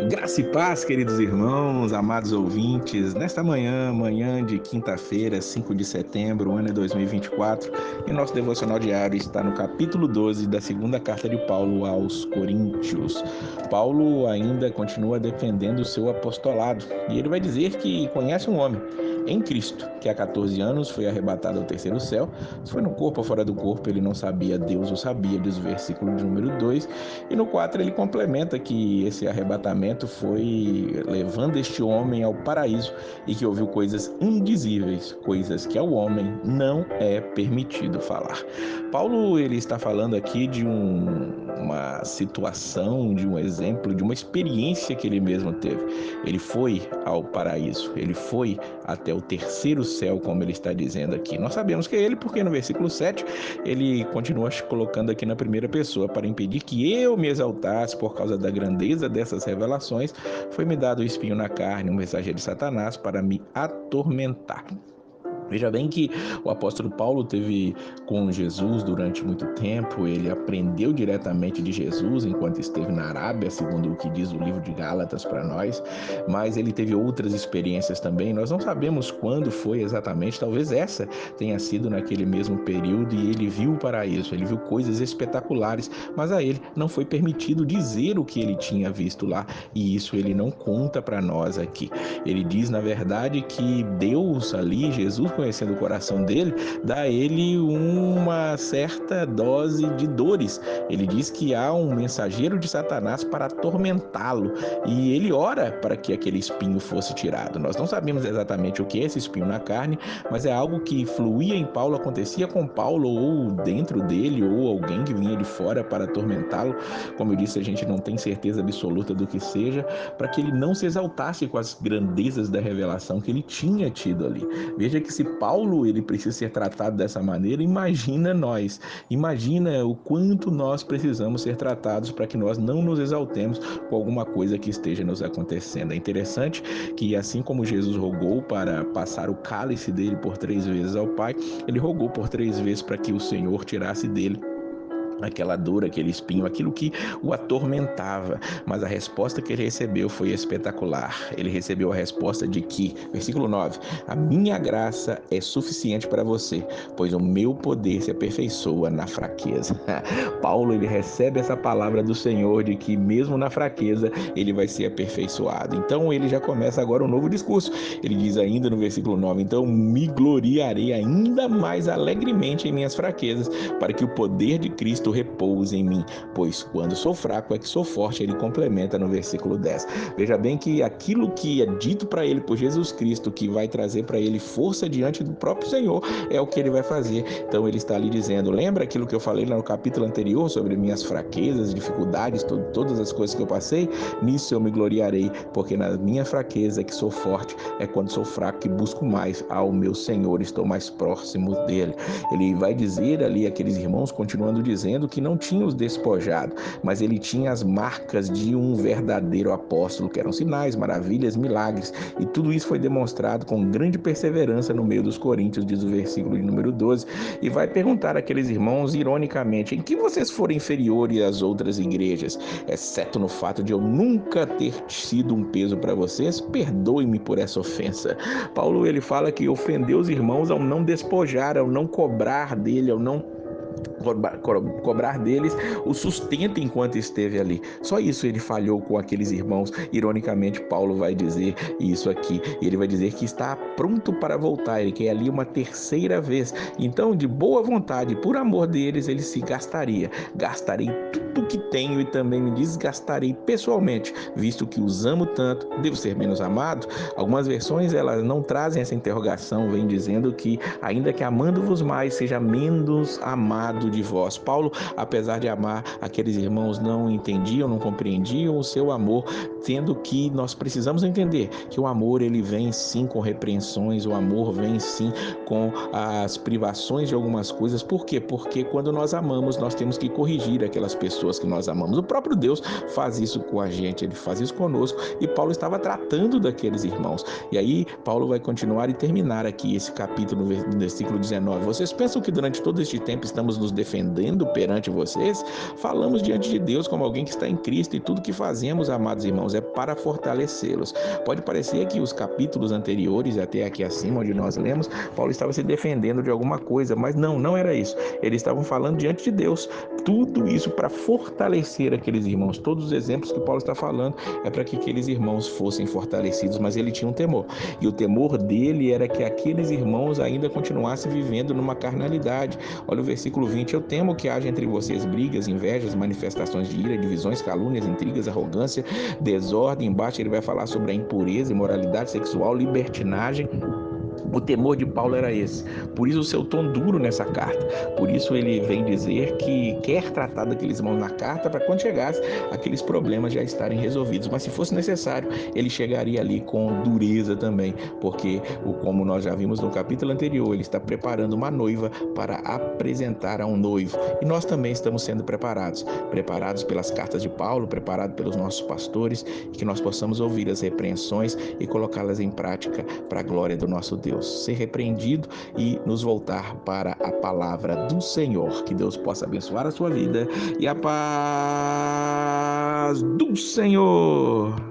Graça e paz, queridos irmãos, amados ouvintes, nesta manhã de quinta-feira, 5 de setembro, o ano é 2024, e nosso devocional diário está no capítulo 12 da segunda carta de Paulo aos Coríntios. Paulo ainda continua defendendo o seu apostolado, e ele vai dizer que conhece um homem em Cristo, que há 14 anos foi arrebatado ao terceiro céu. Se foi no corpo ou fora do corpo, ele não sabia, Deus o sabia, diz o versículo de número 2. E no 4 ele complementa que esse arrebatamento foi levando este homem ao paraíso e que ouviu coisas indizíveis, coisas que ao homem não é permitido falar. Paulo ele está falando aqui de uma situação, de um exemplo, de uma experiência que ele mesmo teve. Ele foi ao paraíso, ele foi até o terceiro céu, como ele está dizendo aqui. Nós sabemos que é ele, porque no versículo 7 ele continua colocando aqui na primeira pessoa: para impedir que eu me exaltasse por causa da grandeza dessas revelações, foi-me dado o espinho na carne, um mensageiro de Satanás, para me atormentar. Veja bem que o apóstolo Paulo teve com Jesus durante muito tempo, ele aprendeu diretamente de Jesus enquanto esteve na Arábia, segundo o que diz o livro de Gálatas para nós, mas ele teve outras experiências também. Nós não sabemos quando foi exatamente, talvez essa tenha sido naquele mesmo período, e ele viu o paraíso, ele viu coisas espetaculares, mas a ele não foi permitido dizer o que ele tinha visto lá, e isso ele não conta para nós aqui. Ele diz, na verdade, que Deus ali, Jesus, conhecendo o coração dele, dá a ele uma certa dose de dores. Ele diz que há um mensageiro de Satanás para atormentá-lo, e ele ora para que aquele espinho fosse tirado. Nós não sabemos exatamente o que é esse espinho na carne, mas é algo que fluía em Paulo, acontecia com Paulo, ou dentro dele, ou alguém que vinha de fora para atormentá-lo. Como eu disse, a gente não tem certeza absoluta do que seja, para que ele não se exaltasse com as grandezas da revelação que ele tinha tido ali. Veja que se Paulo ele precisa ser tratado dessa maneira, imagina nós, imagina o quanto nós precisamos ser tratados para que nós não nos exaltemos com alguma coisa que esteja nos acontecendo. É interessante que, assim como Jesus rogou para passar o cálice dele por 3 vezes ao Pai, ele rogou por 3 vezes para que o Senhor tirasse dele aquela dor, aquele espinho, aquilo que o atormentava. Mas a resposta que ele recebeu foi espetacular. Ele recebeu a resposta de que, versículo 9, a minha graça é suficiente para você, pois o meu poder se aperfeiçoa na fraqueza. Paulo, ele recebe essa palavra do Senhor de que mesmo na fraqueza ele vai ser aperfeiçoado. Então ele já começa agora um novo discurso. Ele diz ainda no versículo 9, então me gloriarei ainda mais alegremente em minhas fraquezas, para que o poder de Cristo repouse em mim, pois quando sou fraco é que sou forte. Ele complementa no versículo 10. Veja bem que aquilo que é dito para ele por Jesus Cristo, que vai trazer para ele força diante do próprio Senhor, é o que ele vai fazer. Então ele está ali dizendo, lembra aquilo que eu falei lá no capítulo anterior sobre minhas fraquezas, dificuldades, todas as coisas que eu passei? Nisso eu me gloriarei, porque na minha fraqueza é que sou forte, é quando sou fraco que busco mais ao meu Senhor, estou mais próximo dele. Ele vai dizer ali, aqueles irmãos continuando dizendo que não tinha os despojado, mas ele tinha as marcas de um verdadeiro apóstolo, que eram sinais, maravilhas, milagres, e tudo isso foi demonstrado com grande perseverança no meio dos coríntios, diz o versículo de número 12, e vai perguntar àqueles irmãos, ironicamente, em que vocês foram inferiores às outras igrejas, exceto no fato de eu nunca ter sido um peso para vocês? Perdoe-me por essa ofensa. Paulo ele fala que ofendeu os irmãos ao não despojar, ao não cobrar dele, ao não cobrar deles o sustento enquanto esteve ali. Só isso ele falhou com aqueles irmãos. Ironicamente, Paulo vai dizer isso aqui. Ele vai dizer que está pronto para voltar. Ele quer ali uma terceira vez. Então, de boa vontade, por amor deles, ele se gastaria. Gastarei tudo que tenho e também me desgastarei pessoalmente, visto que os amo tanto, devo ser menos amado? Algumas versões elas não trazem essa interrogação, vem dizendo que ainda que amando-vos mais, seja menos amado de vós. Paulo, apesar de amar aqueles irmãos, não entendiam, não compreendiam o seu amor, tendo que nós precisamos entender que o amor ele vem sim com repreensões, o amor vem sim com as privações de algumas coisas. Por quê? Porque quando nós amamos, nós temos que corrigir aquelas pessoas que nós amamos. O próprio Deus faz isso com a gente, ele faz isso conosco, e Paulo estava tratando daqueles irmãos. E aí Paulo vai continuar e terminar aqui esse capítulo no versículo 19. Vocês pensam que durante todo este tempo estamos estamos nos defendendo perante vocês, falamos diante de Deus como alguém que está em Cristo, e tudo que fazemos, amados irmãos, é para fortalecê-los. Pode parecer que os capítulos anteriores, até aqui acima, onde nós lemos, Paulo estava se defendendo de alguma coisa, mas não era isso. Eles estavam falando diante de Deus. Tudo isso para fortalecer aqueles irmãos. Todos os exemplos que Paulo está falando é para que aqueles irmãos fossem fortalecidos, mas ele tinha um temor. E o temor dele era que aqueles irmãos ainda continuassem vivendo numa carnalidade. Olha o versículo 20: eu temo que haja entre vocês brigas, invejas, manifestações de ira, divisões, calúnias, intrigas, arrogância, desordem. Embaixo ele vai falar sobre a impureza, imoralidade sexual, libertinagem. O temor de Paulo era esse. Por isso o seu tom duro nessa carta. Por isso ele vem dizer que quer tratar daqueles irmãos na carta para quando chegasse, aqueles problemas já estarem resolvidos. Mas se fosse necessário, ele chegaria ali com dureza também, porque, como nós já vimos no capítulo anterior, ele está preparando uma noiva para apresentar a um noivo. E nós também estamos sendo preparados pelas cartas de Paulo, preparados pelos nossos pastores, e que nós possamos ouvir as repreensões e colocá-las em prática para a glória do nosso Deus. Ser repreendido e nos voltar para a palavra do Senhor. Que Deus possa abençoar a sua vida e a paz do Senhor.